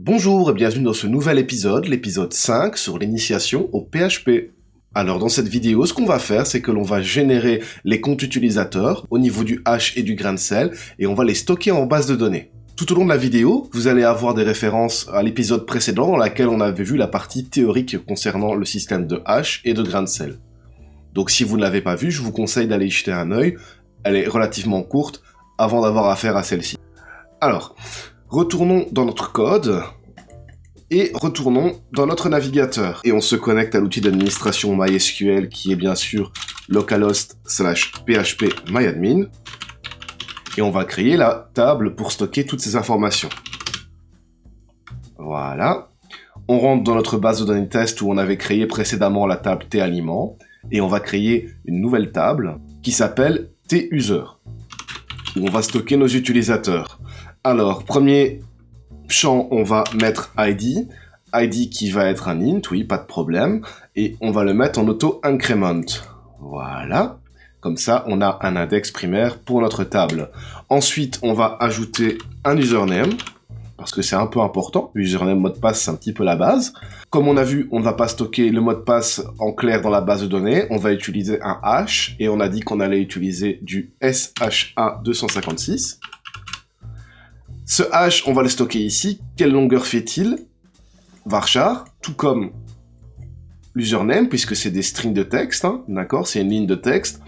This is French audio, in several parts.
Bonjour et bienvenue dans ce nouvel épisode, l'épisode 5 sur l'initiation au PHP. Alors dans cette vidéo, ce qu'on va faire, c'est que l'on va générer les comptes utilisateurs au niveau du hash et du grain de sel et on va les stocker en base de données. Tout au long de la vidéo, vous allez avoir des références à l'épisode précédent dans laquelle on avait vu la partie théorique concernant le système de hash et de grain de sel. Donc si vous ne l'avez pas vu, je vous conseille d'aller y jeter un œil. Elle est relativement courte avant d'avoir affaire à celle-ci. Alors, retournons dans notre code et retournons dans notre navigateur. Et on se connecte à l'outil d'administration MySQL qui est bien sûr localhost/phpMyAdmin. Et on va créer la table pour stocker toutes ces informations. Voilà. On rentre dans notre base de données test où on avait créé précédemment la table taliments. Et on va créer une nouvelle table qui s'appelle tuser, où on va stocker nos utilisateurs. Alors, premier champ, on va mettre ID. ID qui va être un int, oui, pas de problème. Et on va le mettre en auto-increment. Voilà. Comme ça, on a un index primaire pour notre table. Ensuite, on va ajouter un username, parce que c'est un peu important. Username, mot de passe, c'est un petit peu la base. Comme on a vu, on ne va pas stocker le mot de passe en clair dans la base de données. On va utiliser un hash, et on a dit qu'on allait utiliser du SHA-256. Ce hash, on va le stocker ici. Quelle longueur fait-il? Varchar, tout comme l'username, puisque c'est des strings de texte, hein, d'accord, c'est une ligne de texte.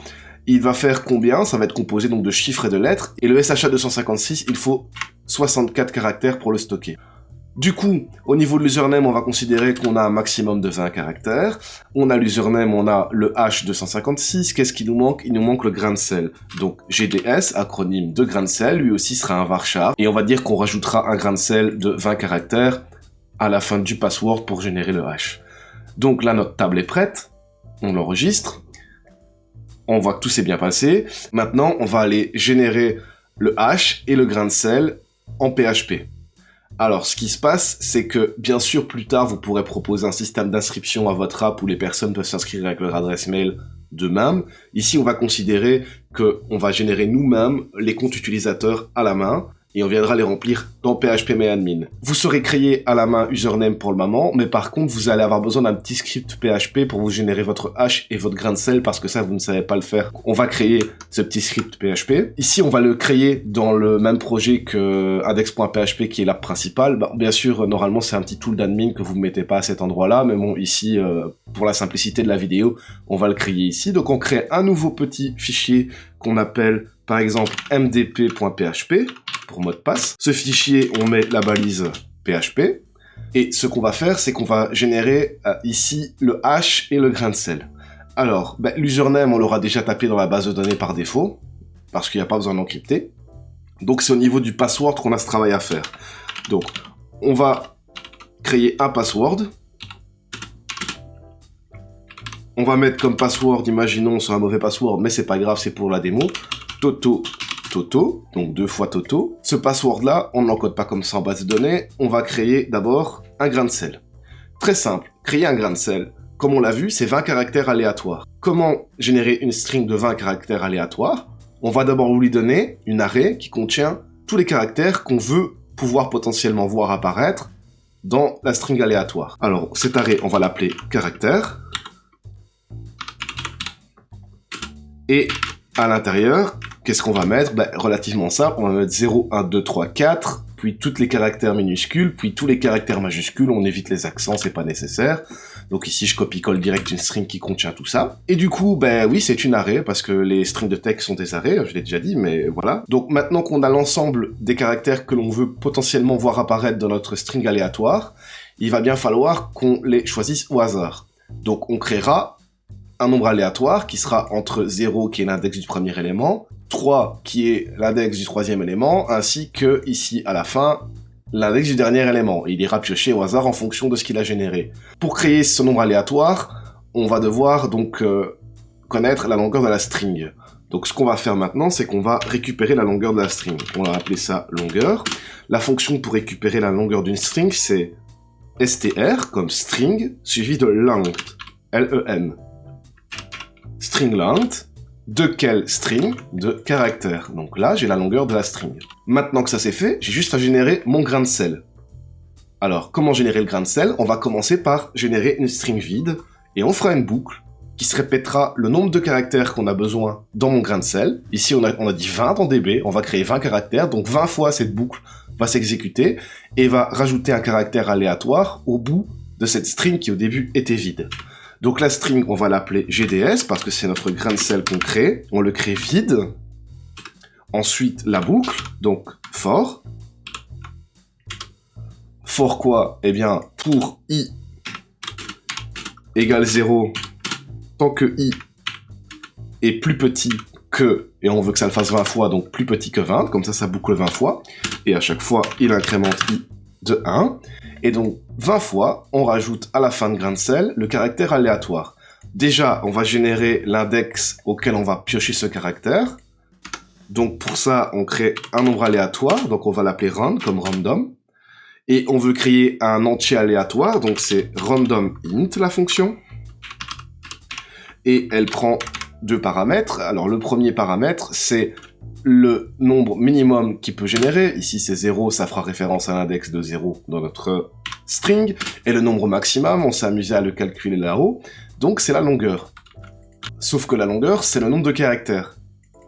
Il va faire combien? Ça va être composé donc de chiffres et de lettres. Et le SHA-256, il faut 64 caractères pour le stocker. Du coup, au niveau de l'username, on va considérer qu'on a un maximum de 20 caractères. On a l'username, on a le H256. Qu'est-ce qui nous manque? Il nous manque le grain de sel. Donc GDS, acronyme de grain de sel, lui aussi sera un varchar. Et on va dire qu'on rajoutera un grain de sel de 20 caractères à la fin du password pour générer le hash. Donc là, notre table est prête. On l'enregistre. On voit que tout s'est bien passé. Maintenant, on va aller générer le hash et le grain de sel en PHP. Alors, ce qui se passe, c'est que, bien sûr, plus tard, vous pourrez proposer un système d'inscription à votre app où les personnes peuvent s'inscrire avec leur adresse mail d'eux-mêmes. Ici, on va considérer qu'on va générer nous-mêmes les comptes utilisateurs à la main et on viendra les remplir dans phpMyAdmin. Vous saurez créer à la main username pour le moment, mais par contre, vous allez avoir besoin d'un petit script PHP pour vous générer votre hash et votre grain de sel, parce que ça, vous ne savez pas le faire. On va créer ce petit script PHP. Ici, on va le créer dans le même projet que index.php, qui est l'app principale. Bah, bien sûr, normalement, c'est un petit tool d'admin que vous ne mettez pas à cet endroit-là, mais bon, ici, pour la simplicité de la vidéo, on va le créer ici. Donc, on crée un nouveau petit fichier qu'on appelle, par exemple, mdp.php. pour mot de passe. Ce fichier, on met la balise PHP. Et ce qu'on va faire, c'est qu'on va générer ici le hash et le grain de sel. Alors, l'username, on l'aura déjà tapé dans la base de données par défaut, parce qu'il n'y a pas besoin d'encrypter. Donc, c'est au niveau du password qu'on a ce travail à faire. Donc, on va créer un password. On va mettre comme password, imaginons, c'est un mauvais password, mais c'est pas grave, c'est pour la démo. Toto, donc 2 fois Toto. Ce password-là, on ne l'encode pas comme ça en base de données. On va créer d'abord un grain de sel. Très simple, créer un grain de sel. Comme on l'a vu, c'est 20 caractères aléatoires. Comment générer une string de 20 caractères aléatoires? On va d'abord lui donner une array qui contient tous les caractères qu'on veut pouvoir potentiellement voir apparaître dans la string aléatoire. Alors, cet array, on va l'appeler caractère. Et à l'intérieur, qu'est-ce qu'on va mettre? Relativement simple, on va mettre 0, 1, 2, 3, 4, puis tous les caractères minuscules, puis tous les caractères majuscules, on évite les accents, c'est pas nécessaire. Donc ici, je copie-colle direct une string qui contient tout ça. Et du coup, oui, c'est une array, parce que les strings de texte sont des arrays, je l'ai déjà dit, mais voilà. Donc maintenant qu'on a l'ensemble des caractères que l'on veut potentiellement voir apparaître dans notre string aléatoire, il va bien falloir qu'on les choisisse au hasard. Donc on créera un nombre aléatoire qui sera entre 0, qui est l'index du premier élément, 3, qui est l'index du troisième élément, ainsi que, ici, à la fin, l'index du dernier élément. Il ira piocher au hasard en fonction de ce qu'il a généré. Pour créer ce nombre aléatoire, on va devoir donc connaître la longueur de la string. Donc ce qu'on va faire maintenant, c'est qu'on va récupérer la longueur de la string. On va appeler ça longueur. La fonction pour récupérer la longueur d'une string, c'est str, comme string, suivi de length, L-E-N. String length, de quel string? De caractère. Donc là, j'ai la longueur de la string. Maintenant que ça c'est fait, j'ai juste à générer mon grain de sel. Alors, comment générer le grain de sel? On va commencer par générer une string vide, et on fera une boucle qui se répétera le nombre de caractères qu'on a besoin dans mon grain de sel. Ici, on a dit 20 en DB, on va créer 20 caractères, donc 20 fois cette boucle va s'exécuter, et va rajouter un caractère aléatoire au bout de cette string qui au début était vide. Donc la string, on va l'appeler GDS, parce que c'est notre grain de sel qu'on crée, on le crée vide. Ensuite, la boucle, donc for. For quoi? Eh bien, pour i égale 0, tant que i est plus petit que, et on veut que ça le fasse 20 fois, donc plus petit que 20, comme ça boucle 20 fois, et à chaque fois, il incrémente i de 1, et donc 20 fois, on rajoute à la fin de grain de sel le caractère aléatoire. Déjà, on va générer l'index auquel on va piocher ce caractère, donc pour ça, on crée un nombre aléatoire, donc on va l'appeler rand, comme random, et on veut créer un entier aléatoire, donc c'est random int, la fonction. Et elle prend deux paramètres. Alors le premier paramètre, c'est le nombre minimum qu'il peut générer. Ici c'est 0, ça fera référence à l'index de 0 dans notre string. Et le nombre maximum, on s'est amusé à le calculer là-haut, donc c'est la longueur. Sauf que la longueur, c'est le nombre de caractères.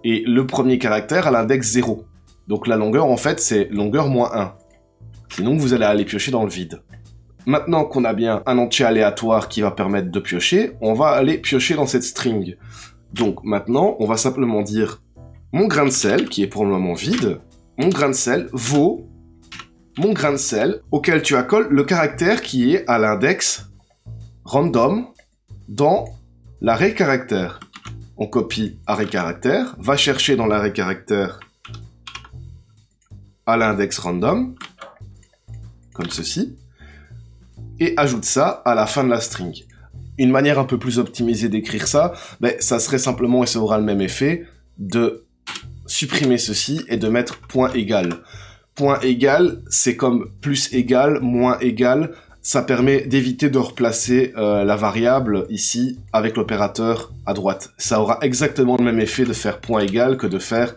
Et le premier caractère a l'index 0. Donc la longueur, en fait, c'est longueur moins 1. Sinon, vous allez aller piocher dans le vide. Maintenant qu'on a bien un entier aléatoire qui va permettre de piocher, on va aller piocher dans cette string. Donc maintenant, on va simplement dire mon grain de sel, qui est pour le moment vide, mon grain de sel vaut mon grain de sel auquel tu accoles le caractère qui est à l'index random dans l'arrêt caractère. On copie arrêt caractère, va chercher dans l'arrêt caractère à l'index random, comme ceci, et ajoute ça à la fin de la string. Une manière un peu plus optimisée d'écrire ça, ça serait simplement, et ça aura le même effet, de supprimer ceci et de mettre point égal. Point égal, c'est comme plus égal, moins égal, ça permet d'éviter de replacer la variable ici avec l'opérateur à droite. Ça aura exactement le même effet de faire point égal que de faire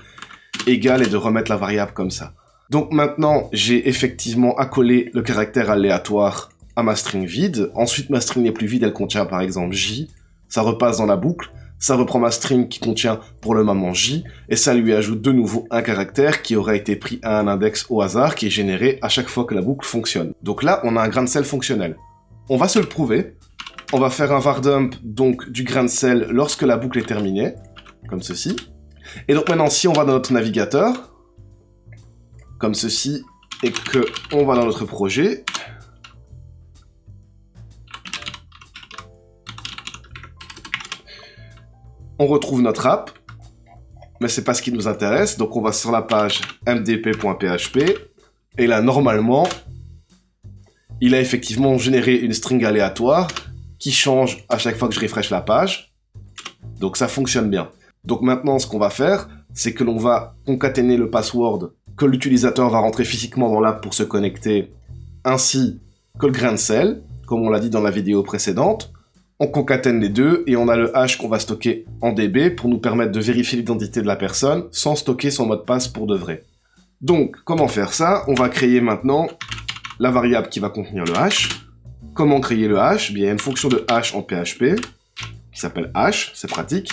égal et de remettre la variable comme ça. Donc maintenant, j'ai effectivement accolé le caractère aléatoire à ma string vide. Ensuite, ma string n'est plus vide, elle contient par exemple J. Ça repasse dans la boucle. Ça reprend ma string qui contient pour le moment J. Et ça lui ajoute de nouveau un caractère qui aurait été pris à un index au hasard qui est généré à chaque fois que la boucle fonctionne. Donc là, on a un grain de sel fonctionnel. On va se le prouver. On va faire un var dump donc du grain de sel lorsque la boucle est terminée. Comme ceci. Et donc maintenant, si on va dans notre navigateur, comme ceci, et que on va dans notre projet, on retrouve notre app, mais c'est pas ce qui nous intéresse, donc on va sur la page mdp.php, et là, normalement, il a effectivement généré une string aléatoire qui change à chaque fois que je refresh la page, donc ça fonctionne bien. Donc maintenant, ce qu'on va faire, c'est que l'on va concaténer le password que l'utilisateur va rentrer physiquement dans l'app pour se connecter, ainsi que le grain de sel, comme on l'a dit dans la vidéo précédente. On concatène les deux et on a le hash qu'on va stocker en DB pour nous permettre de vérifier l'identité de la personne sans stocker son mot de passe pour de vrai. Donc, comment faire ça? On va créer maintenant la variable qui va contenir le hash. Comment créer le hash? Bien, il y a une fonction de hash en PHP qui s'appelle hash, c'est pratique,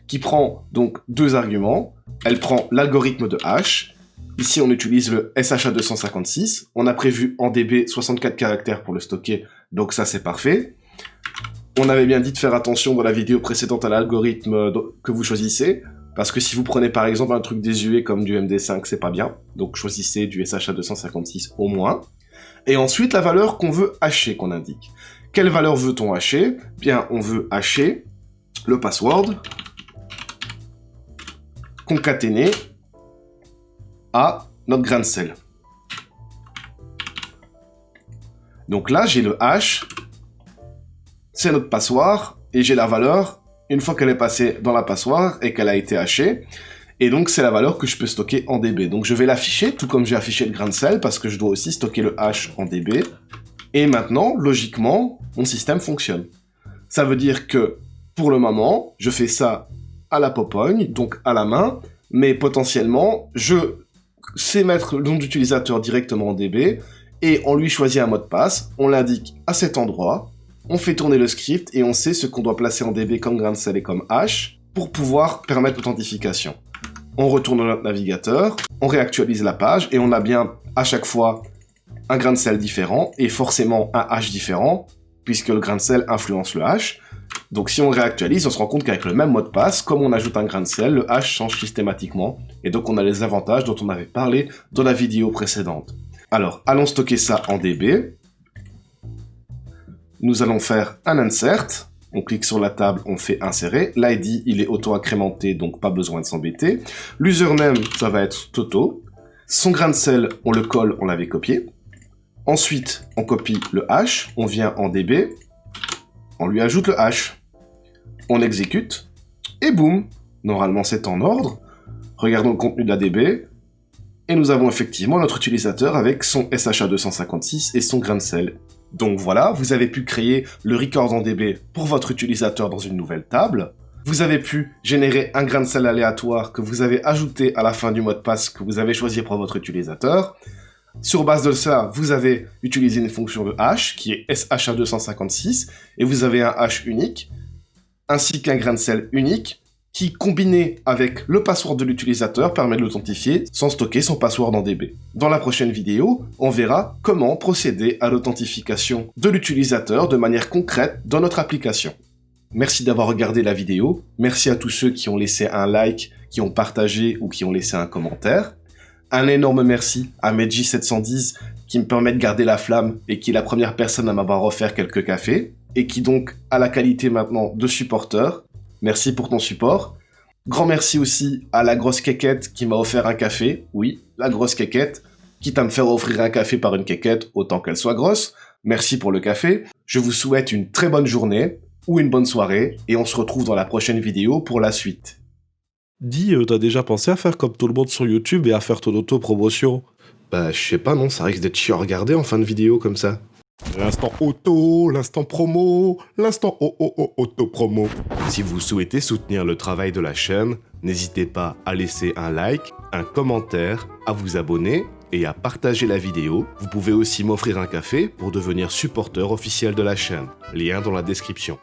qui prend donc deux arguments. Elle prend l'algorithme de hash. Ici, on utilise le SHA-256. On a prévu en DB 64 caractères pour le stocker, donc ça, c'est parfait. On avait bien dit de faire attention dans la vidéo précédente à l'algorithme que vous choisissez, parce que si vous prenez par exemple un truc désuet comme du MD5, c'est pas bien. Donc choisissez du SHA-256 au moins. Et ensuite, la valeur qu'on veut hasher, qu'on indique. Quelle valeur veut-on hasher? Bien, on veut hasher le password concaténé à notre grain de sel. Donc là, j'ai le hash, c'est notre passoire, et j'ai la valeur, une fois qu'elle est passée dans la passoire et qu'elle a été hachée, et donc c'est la valeur que je peux stocker en DB. Donc je vais l'afficher, tout comme j'ai affiché le grain de sel, parce que je dois aussi stocker le hash en DB. Et maintenant, logiquement, mon système fonctionne. Ça veut dire que, pour le moment, je fais ça à la popogne, donc à la main, mais potentiellement, je sais mettre le nom d'utilisateur directement en DB, et on lui choisit un mot de passe, on l'indique à cet endroit, on fait tourner le script et on sait ce qu'on doit placer en DB comme grain de sel et comme hash pour pouvoir permettre l'authentification. On retourne dans notre navigateur, on réactualise la page et on a bien à chaque fois un grain de sel différent et forcément un hash différent puisque le grain de sel influence le hash. Donc si on réactualise, on se rend compte qu'avec le même mot de passe, comme on ajoute un grain de sel, le hash change systématiquement et donc on a les avantages dont on avait parlé dans la vidéo précédente. Alors, allons stocker ça en DB. Nous allons faire un insert. On clique sur la table, on fait insérer. L'ID, il est auto-incrémenté, donc pas besoin de s'embêter. L'username, ça va être Toto. Son grain de sel, on le colle, on l'avait copié. Ensuite, on copie le hash, on vient en DB, on lui ajoute le hash. On exécute, et boum, normalement c'est en ordre. Regardons le contenu de la DB, et nous avons effectivement notre utilisateur avec son SHA-256 et son grain de sel. Donc voilà, vous avez pu créer le record en DB pour votre utilisateur dans une nouvelle table. Vous avez pu générer un grain de sel aléatoire que vous avez ajouté à la fin du mot de passe que vous avez choisi pour votre utilisateur. Sur base de ça, vous avez utilisé une fonction de hash qui est SHA-256 et vous avez un hash unique ainsi qu'un grain de sel unique qui, combiné avec le password de l'utilisateur, permet de l'authentifier sans stocker son password en DB. Dans la prochaine vidéo, on verra comment procéder à l'authentification de l'utilisateur de manière concrète dans notre application. Merci d'avoir regardé la vidéo, merci à tous ceux qui ont laissé un like, qui ont partagé ou qui ont laissé un commentaire. Un énorme merci à Medji710 qui me permet de garder la flamme et qui est la première personne à m'avoir offert quelques cafés et qui donc a la qualité maintenant de supporter. Merci pour ton support. Grand merci aussi à la grosse quéquette qui m'a offert un café. Oui, la grosse quéquette. Quitte à me faire offrir un café par une quéquette, autant qu'elle soit grosse. Merci pour le café. Je vous souhaite une très bonne journée ou une bonne soirée et on se retrouve dans la prochaine vidéo pour la suite. Dis, t'as déjà pensé à faire comme tout le monde sur YouTube et à faire ton auto-promotion? Bah, je sais pas, non, ça risque d'être chiant à regarder en fin de vidéo comme ça. L'instant auto, l'instant promo, l'instant auto-promo. Si vous souhaitez soutenir le travail de la chaîne, n'hésitez pas à laisser un like, un commentaire, à vous abonner et à partager la vidéo. Vous pouvez aussi m'offrir un café pour devenir supporter officiel de la chaîne. Lien dans la description.